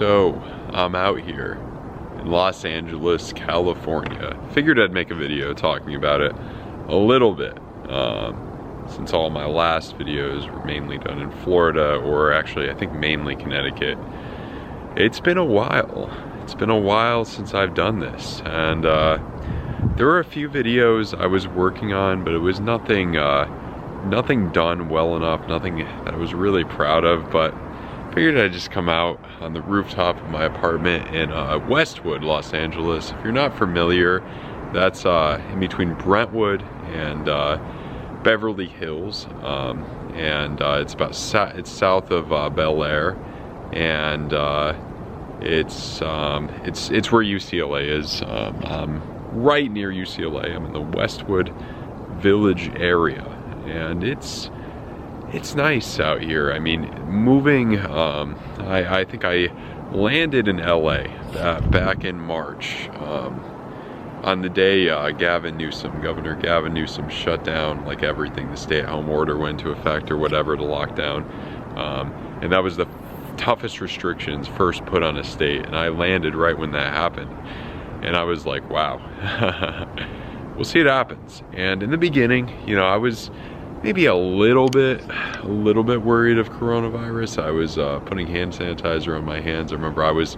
So, I'm out here in Los Angeles, California. Figured I'd make a video talking about it a little bit, since all my last videos were mainly done in Florida, or actually I think mainly Connecticut. It's been a while. It's been a while since I've done this, and there were a few videos I was working on, but it was nothing done well enough, nothing that I was really proud of, but figured I'd just come out on the rooftop of my apartment in Westwood, Los Angeles. If you're not familiar, that's in between Brentwood and Beverly Hills, and it's about it's south of Bel Air, and it's where UCLA is. I'm right near UCLA. I'm in the Westwood Village area, and it's nice out here. I mean, moving, I think I landed in LA back in March, on the day Governor Gavin Newsom shut down like everything. The stay-at-home order went into effect or whatever, to lock down, and that was the toughest restrictions first put on a state, and I landed right when that happened, and I was like, wow. We'll see what happens. And in the beginning, you know, I was maybe a little bit worried of coronavirus. I was putting hand sanitizer on my hands. I remember I was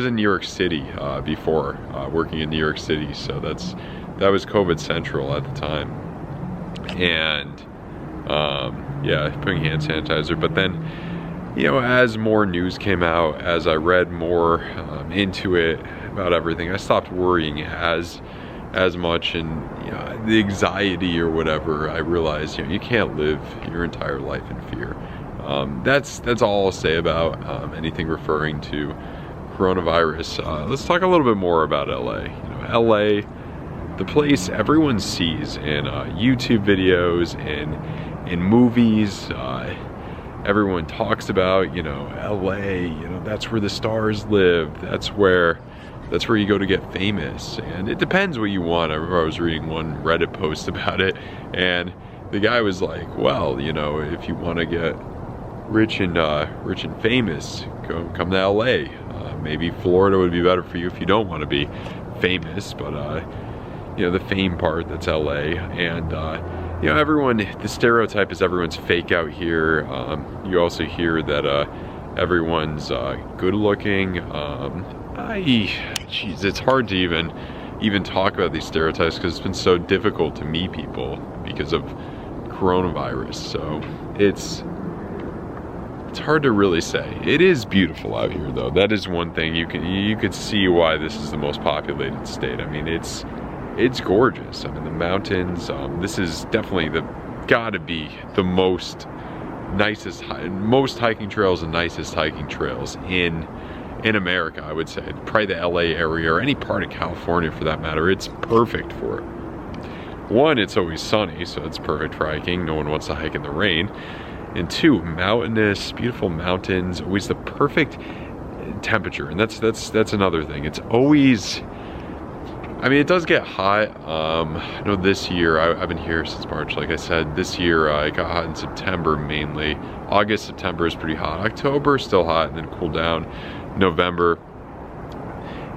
in New York City before, working in New York City, so that was COVID central at the time. And yeah, putting hand sanitizer. But then, you know, as more news came out, as I read more into it about everything, I stopped worrying as much, and you know, the anxiety or whatever, I realized, you know, you can't live your entire life in fear. That's all I'll say about anything referring to coronavirus. Let's talk a little bit more about LA. You know, LA, the place everyone sees in YouTube videos and in movies. Everyone talks about, you know, LA, you know, that's where the stars live. That's where you go to get famous, and it depends what you want. I remember I was reading one Reddit post about it, and the guy was like, well, you know, if you want to get rich and famous, come to LA. Maybe Florida would be better for you if you don't want to be famous, but you know, the fame part, that's LA. And you know, the stereotype is everyone's fake out here. You also hear that everyone's good looking. Geez, it's hard to even talk about these stereotypes because it's been so difficult to meet people because of coronavirus. So it's hard to really say. It is beautiful out here, though. That is one thing you could see why this is the most populated state. I mean, it's gorgeous. I mean, the mountains. This is definitely gotta be the most hiking trails and nicest hiking trails in America, I would say. Probably the LA area, or any part of California for that matter. It's perfect for it. One, it's always sunny, so it's perfect for hiking. No one wants to hike in the rain. And two, mountainous, beautiful mountains, always the perfect temperature. And that's another thing. It's always, I mean, it does get hot. I know this year, I've been here since March, like I said. This year, it got hot in September mainly. August, September is pretty hot. October is still hot, and then cool down. November,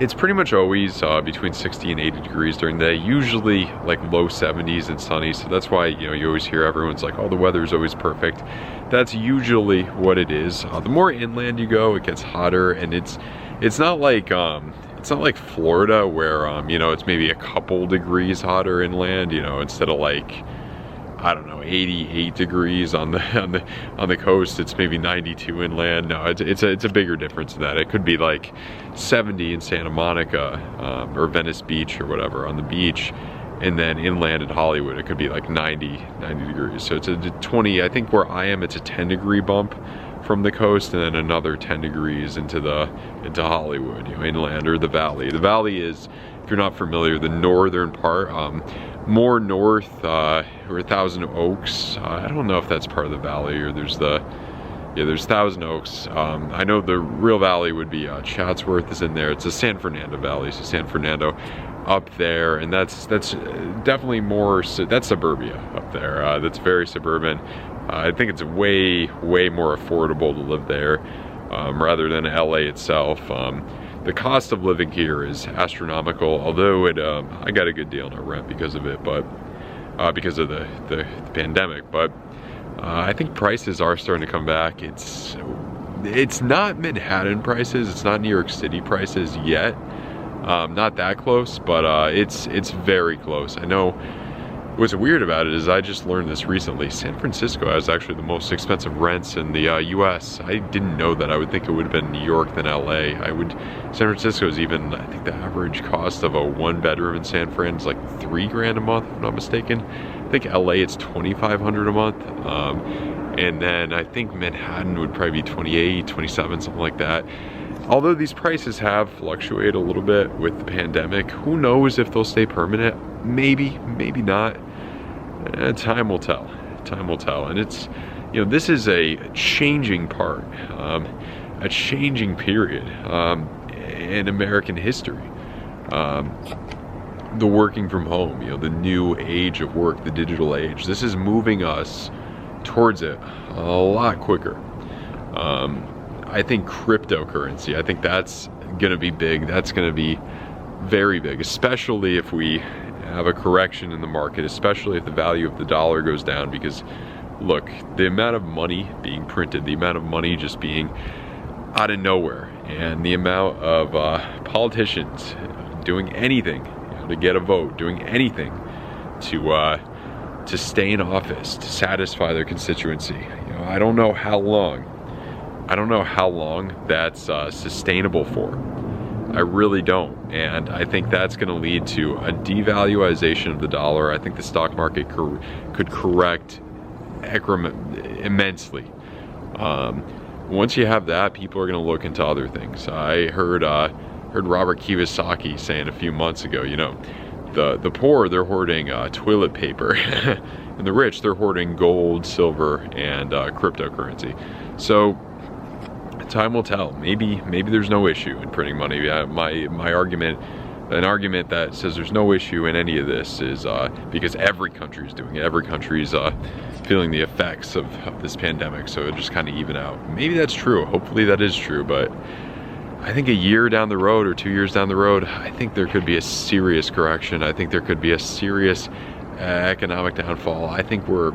it's pretty much always between 60 and 80 degrees during the day, usually like low 70s and sunny. So that's why, you know, you always hear everyone's like, oh, the weather's always perfect. That's usually what it is. The more inland you go, it gets hotter, and it's not like Florida where you know, it's maybe a couple degrees hotter inland, you know, instead of like, I don't know, 88 degrees on the coast. It's maybe 92 inland. No, it's a bigger difference than that. It could be like 70 in Santa Monica or Venice Beach or whatever on the beach, and then inland at Hollywood it could be like 90 degrees. So it's a 20. I think where I am, it's a 10-degree bump from the coast, and then another 10 degrees into Hollywood, you know, inland, or the valley. The valley is, if you're not familiar, the northern part. More north, or Thousand Oaks. I don't know if that's part of the valley, or there's Thousand Oaks. I know the real valley would be Chatsworth is in there. It's the San Fernando Valley, so San Fernando up there, and that's definitely more, that's suburbia up there. That's very suburban. I think it's way more affordable to live there. rather than LA itself. The cost of living here is astronomical, although I got a good deal on our rent because of it, but because of the pandemic. But I think prices are starting to come back. It's not Manhattan prices, it's not New York City prices yet. Not that close, but it's very close. I know what's weird about it is I just learned this recently. San Francisco has actually the most expensive rents in the US. I didn't know that. I would think it would have been New York than LA. San Francisco is even, I think the average cost of a 1-bedroom in San Fran is like $3 grand a month, if I'm not mistaken. I think LA it's $2,500 a month. And then I think Manhattan would probably be 28, 27, something like that. Although these prices have fluctuated a little bit with the pandemic, who knows if they'll stay permanent? Maybe, maybe not. Time will tell. Time will tell. And it's, this is a changing part, a changing period in American history. The working from home, the new age of work, the digital age. This is moving us towards it a lot quicker. I think cryptocurrency, I think that's gonna be big. That's gonna be very big, especially if we have a correction in the market, especially if the value of the dollar goes down, because look, the amount of money being printed, the amount of money just being out of nowhere, and the amount of politicians doing anything to get a vote, doing anything to stay in office, to satisfy their constituency. I don't know how long. I don't know how long that's sustainable for. I really don't, and I think that's going to lead to a devaluation of the dollar. I think the stock market could correct immensely. Once you have that, people are going to look into other things. I heard Robert Kiyosaki saying a few months ago, the poor, they're hoarding toilet paper, and the rich, they're hoarding gold, silver, and cryptocurrency. So time will tell. Maybe there's no issue in printing money. My argument, an argument that says there's no issue in any of this is because every country is doing it. Every country's feeling the effects of this pandemic, so it just kind of even out. Maybe that's true. Hopefully that is true, but I think a year down the road or 2 years down the road, I think there could be a serious correction. I think there could be a serious economic downfall. I think we're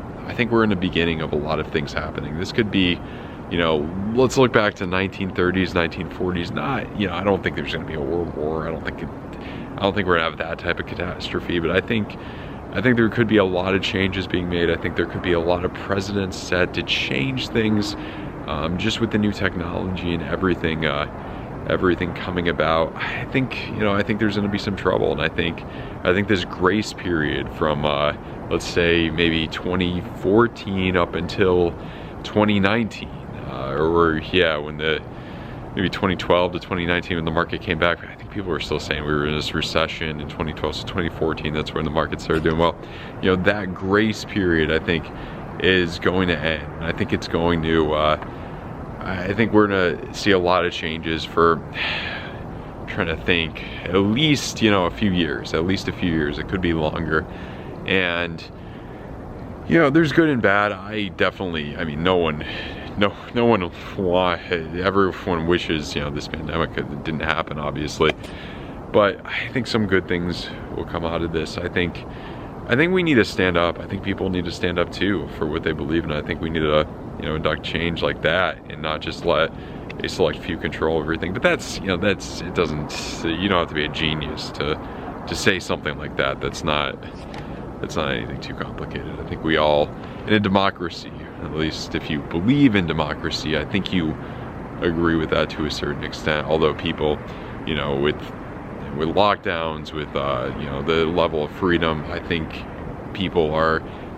in the beginning of a lot of things happening. This could be, let's look back to 1930s, 1940s. I don't think there's going to be a world war. I don't think we're going to have that type of catastrophe. But I think there could be a lot of changes being made. I think there could be a lot of precedents set to change things, just with the new technology and everything coming about. I think there's going to be some trouble, and I think this grace period from let's say maybe 2014 up until 2019. Maybe 2012 to 2019 when the market came back. I think people were still saying we were in this recession in 2012, so 2014, that's when the market started doing well. That grace period, I think, is going to end. I think it's going to, I think we're gonna see a lot of changes for, I'm trying to think, at least, a few years, it could be longer. And, there's good and bad. Everyone wishes, this pandemic didn't happen, obviously. But I think some good things will come out of this. I think we need to stand up. I think people need to stand up too for what they believe in. I think we need to, induct change like that and not just let a select few control everything. But you don't have to be a genius to say something like that. That's not anything too complicated. I think we all, in a democracy, at least if you believe in democracy, I think you agree with that to a certain extent. Although people, with lockdowns, with the level of freedom, I think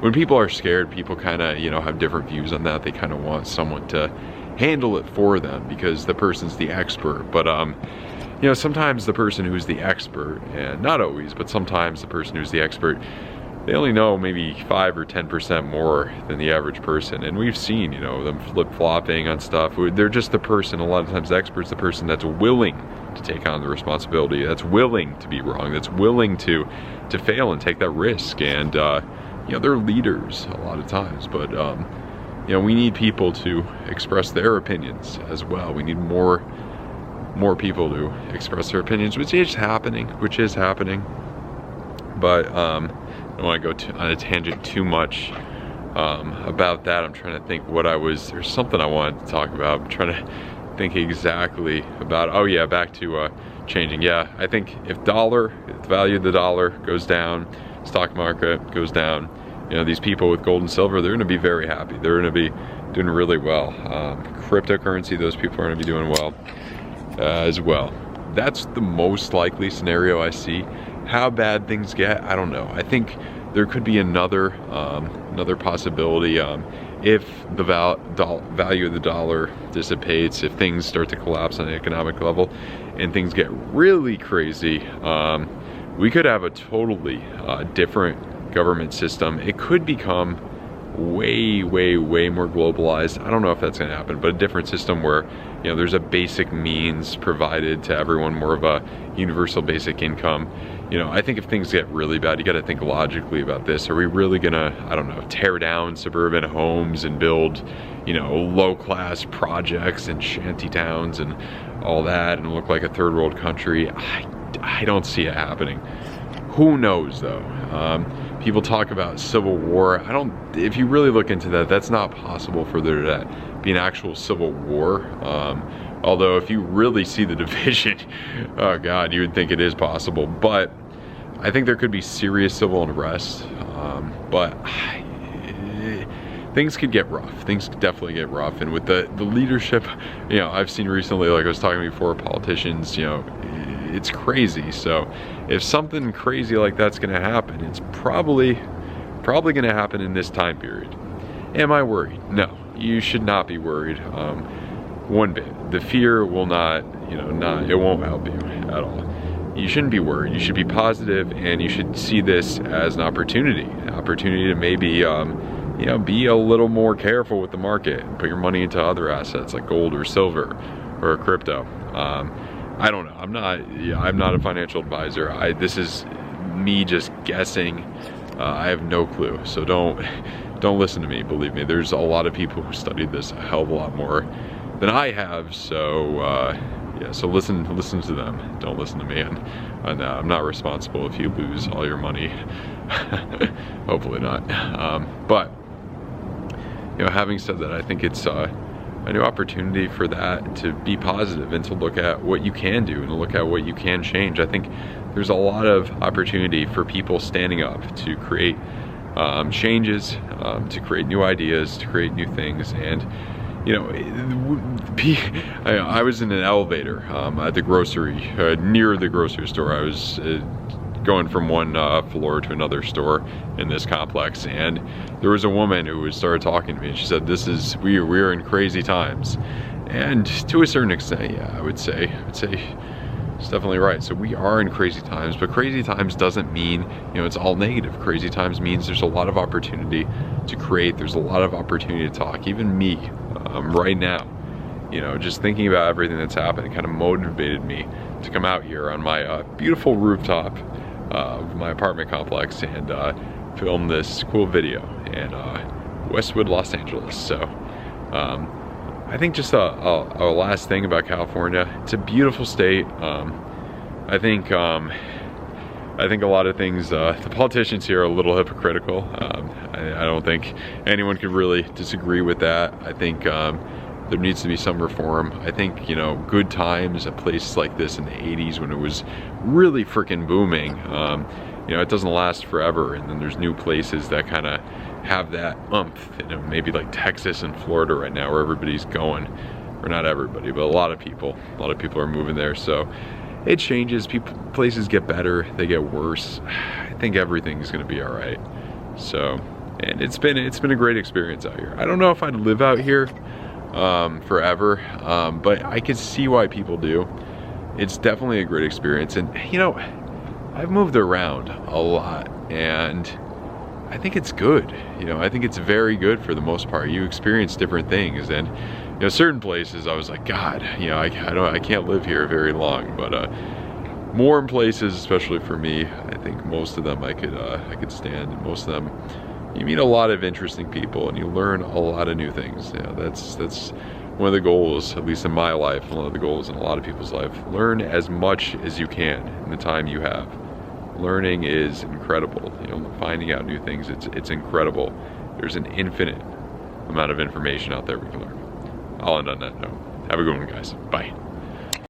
when people are scared, people kind of have different views on that. They kind of want someone to handle it for them because the person's the expert. But sometimes the person who's the expert, and not always, but sometimes the person who's the expert, they only know maybe 5 or 10% more than the average person. And we've seen, them flip-flopping on stuff. They're just the person, a lot of times the expert's the person that's willing to take on the responsibility, that's willing to be wrong, that's willing to fail and take that risk. And, they're leaders a lot of times. But, you know, we need people to express their opinions as well. We need more people to express their opinions, which is happening. But I don't want to go on a tangent too much about that. I'm trying to think there's something I wanted to talk about. I'm trying to think exactly about, oh yeah, back to changing. Yeah, I think if the value of the dollar goes down, stock market goes down, you know, these people with gold and silver, they're gonna be very happy. They're gonna be doing really well. Cryptocurrency, those people are gonna be doing well as well. That's the most likely scenario I see. How bad things get, I don't know. I think there could be another possibility if the value of the dollar dissipates, if things start to collapse on the economic level and things get really crazy, we could have a totally different government system. It could become way more globalized. I don't know if that's gonna happen, but a different system where, you know, there's a basic means provided to everyone, more of a universal basic income. You know, I think if things get really bad, you gotta think logically about this. Are we really gonna, I don't know, tear down suburban homes and build, you know, low-class projects and shanty towns and all that and look like a third world country? I don't see it happening. Who knows though? People talk about civil war. If you really look into that, that's not possible for there to be an actual civil war. Although if you really see the division, oh God, you would think it is possible. But I think there could be serious civil unrest. But things could get rough. Things could definitely get rough. And with the leadership, you know, I've seen recently, like I was talking before, politicians, you know, it's crazy. So if something crazy like that's gonna happen, it's probably gonna happen in this time period. Am I worried? No, you should not be worried one bit. The fear will not, you know, it won't help you at all. You shouldn't be worried. You should be positive, and you should see this as an opportunity to maybe, you know, be a little more careful with the market and put your money into other assets like gold or silver or crypto. I don't know. I'm not a financial advisor. This is me just guessing. I have no clue. So don't listen to me. Believe me, there's a lot of people who studied this a hell of a lot more than I have. So yeah. So listen to them. Don't listen to me. And I'm not responsible if you lose all your money. Hopefully not. But you know, having said that, I think it's a new opportunity for that, to be positive and to look at what you can do and to look at what you can change. I think there's a lot of opportunity for people standing up to create changes, to create new ideas, to create new things. And you know, I was in an elevator at the grocery, near the grocery store. I was going from one floor to another store in this complex, and there was a woman who started talking to me, and she said, we're in crazy times. And to a certain extent, yeah, I would say it's definitely right. So we are in crazy times, but crazy times doesn't mean, you know, it's all negative. Crazy times means there's a lot of opportunity to create. There's a lot of opportunity to talk. Even me, right now, you know, just thinking about everything that's happened kind of motivated me to come out here on my beautiful rooftop of my apartment complex and film this cool video in Westwood, Los Angeles. So I think just a last thing about California, it's a beautiful state. I think a lot of things, the politicians here are a little hypocritical. I don't think anyone could really disagree with that. I think there needs to be some reform. I think, you know, good times, a place like this in the 80s when it was really freaking booming, you know, it doesn't last forever. And then there's new places that kind of have that umph, you know, maybe like Texas and Florida right now where everybody's going, or not everybody, but a lot of people are moving there. So it changes, places get better, they get worse. I think everything's gonna be all right. So, and it's been a great experience out here. I don't know if I'd live out here forever, but I can see why people do. It's definitely a great experience. And you know, I've moved around a lot, and I think it's good. You know, I think it's very good for the most part. You experience different things, and you know, certain places I was like, God, you know, I can't live here very long. But more places, especially for me, I think most of them I could stand, and most of them you meet a lot of interesting people and you learn a lot of new things. You know, that's one of the goals, at least in my life, one of the goals in a lot of people's life. Learn as much as you can in the time you have. Learning is incredible. You know, finding out new things, it's incredible. There's an infinite amount of information out there we can learn. I'll end on that note. Have a good one, guys. Bye.